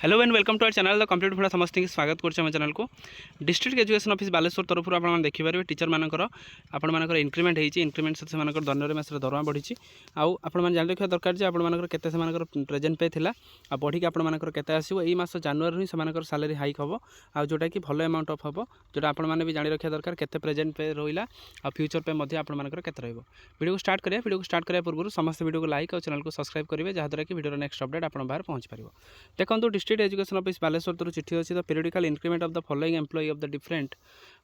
Hello and welcome to our channel the complete भड़ा समस्त स्वागत कर चैनल को डिस्ट्रिक्ट एजुकेशन ऑफिस बालेश्वर तरफ आप देखिपारे टीचर मानकर आपर इंक्रीमेंट होती इंक्रीमेंट से जनवरी मस दरमा बढ़ी आपने जान रखा दरकार जे आपर के प्रेजेंट पे था आ बढ़ी आपर के आसो यही मास जनवरी ही से सालारी हाइक हम आ जोटा कि भल अमाउंट अफ हम जोटा आपने भी जान रखा दरकार के प्रेजेंट पे रहा आ फ्यूचर पे आपर के वीडियो को स्टार्ट करा पूर्व समस्त वीडियो को लाइक और चैनल को सब्सक्राइब करेंगे जहाँद्वारा कि वीडियो नेक्स्ट अपडेट आप बाहर पहुँच पार देखो डिस्ट्रिक्ट एजुकेशन ऑफिस बालेश्वर तरह चिठी अच्छी the periodical increment of the following employee of the different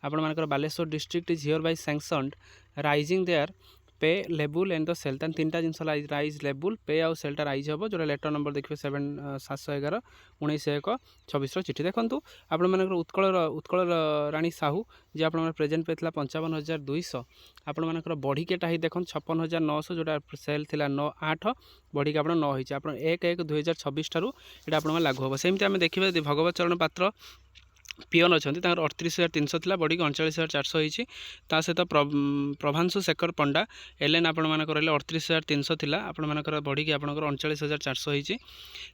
आपर Baleshwar district is hereby sanctioned raising their pay level and the सेल तान तीन जिन राइज लेवल पे आउ सेलटा राइज हम जो लेटर नंबर देखिए 711 19/1/26 चिठी देखो आपर उत्कल राणी साहू जी आप प्रेजेंट पे 55,200 आपर बढ़ी केटा ही देखो 56,900 जोटा सेल थी 9/8 बढ़ी आप 9 होती आप 1/1/2026 ठारू ये आप लागू हम सेमती आम देखिए भगवत चरण पात्र पियन अच्छा 38,300 था बढ़ी 39,400 होती सहित प्रभांशु शेखर पंडा एलएन आपण मानक रही 38,300 था आपर बढ़ी आप 39,400 होती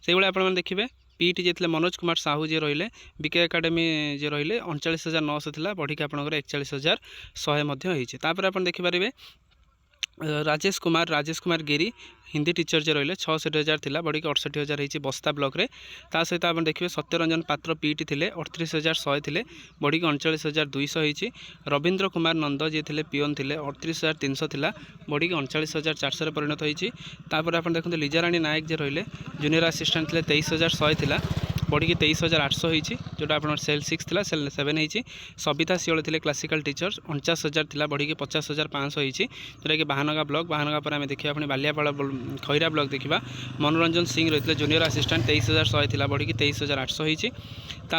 से भाई देखिए पीटी जी मनोज कुमार साहू जी रही बीके एकाडेमी जी रही 39,900 था बढ़ी आप 41,100 होती देखिपारे राजेश कुमार गिरी हिंदी टीचर जे रही 66,000 था बढ़ी 68,000 होती बस्ता ब्लॉक रे सहित आप देखिए सत्यरंजन पात्र पीटी थे 38,100 थे बढ़ी 39,200 होती रवींद्र कुमार नंद जी थे पियन थे 38,300 था बढ़ी 39,400 परिणत होती आप देखते लीजाराणी नायक जी रही जूनियर असिस्टेंट थे 23,100 था बढ़ी 23,800 होती जोटा आप सेल 6 था सेल 7 होती सबिता सियोल थे क्लासिकल टीचर 49,000 था बढ़ी 50,500 होती जोटा कि बाहानगा ब्लॉक बाहानगा पर आम देखिए अपनी बालियापाड़ खैरा ब्लॉक देखा मनोरंजन सिंह रही जूनियर असिस्टेंट 23,100 था बढ़ी 23,800 होती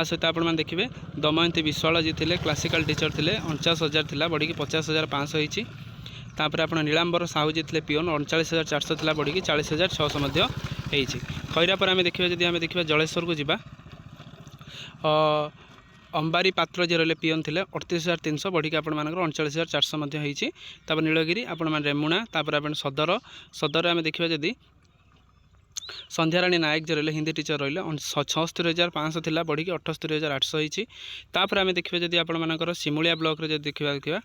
सहित आप देखिए दमयंती विश्वाल जी थे क्लासिकल टीचर थे 49,000 था बढ़ी 50,500 होती तापर आप नीलांबर साहू जी थे पियन 39,400 था बढ़ी 40,600 होती खैरा पर आम देखिए जब आम देखा जलेश्वर को जीवा अंबारी पात्र जी रही पियन थे 38,300 बढ़ी आप 39,400 होती नीलगिरी आप रेमुणा तापर सदर आम देखा जदि संध्याराणी नायक जी रही हिंदी टीचर रही 76,500 था बढ़ी 78,800 होती आम देखिए जब आपर सिमुलिया ब्लॉक रे देखा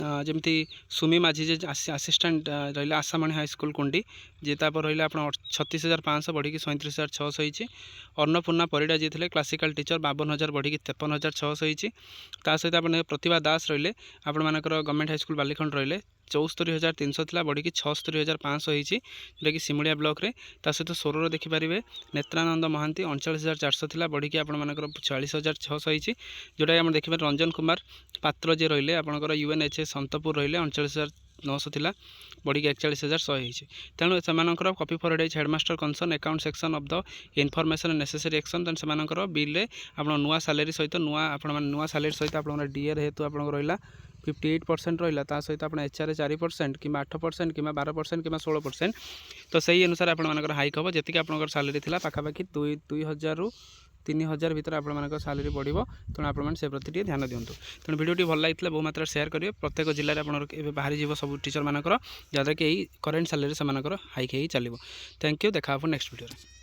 जमती सुमी माझी जे असिस्टेंट रही आसामणी हाईस्कल कुंडी जी तापर रही आप 36,500 बढ़ी 37,600 होती अन्नपूर्णा परिडा जी थे क्लासिकल टीचर 52,000 बढ़ी 53,600 होती सहित आप प्रतिभा दास रही आपर गवर्नमेंट हाईस्कल बालीखंड रही 74,300 था बढ़ी 76,500 होती जोटा कि सिमुलिया ब्लॉक रे सहित सोर देखिपारे नेत्रानंद महांती 39,400 था बढ़ी आप 46,600 होती जोटा कि देखिए रंजन कुमार पात्र जी रही आपंकर यूएनएचए सतपुर रही 39,900 था बढ़ी 41,100 होती तेणु से कॉपी फॉरवर्ड है headmaster concern account section of the information necessary action तेणु से बिल में आप नुआ सालेरी सहित नुआ सालेरी सहित आप डीए हेतु आप रहा 58% रहा सहित आप एचआर 4% कि 8% कि 12% कि 16% तो सही अनुसार आप हाइक हम जी आप सालेरी थी पाखापाखि 2,000 ରୁ 3,000 भितर आप सालेरी बढ़ो तेणु आप से प्रति ध्यान दिंतु तेणु वीडियो भल लगी बहु मात्रा शेयर करेंगे प्रत्येक जिले में आप बाहरी जीव सब टीचर मानकर जहाँद्वारा कि यही करेन्ट सालेरी से हाइक हो चलो थैंक यू देखा नेक्स्ट वीडियो।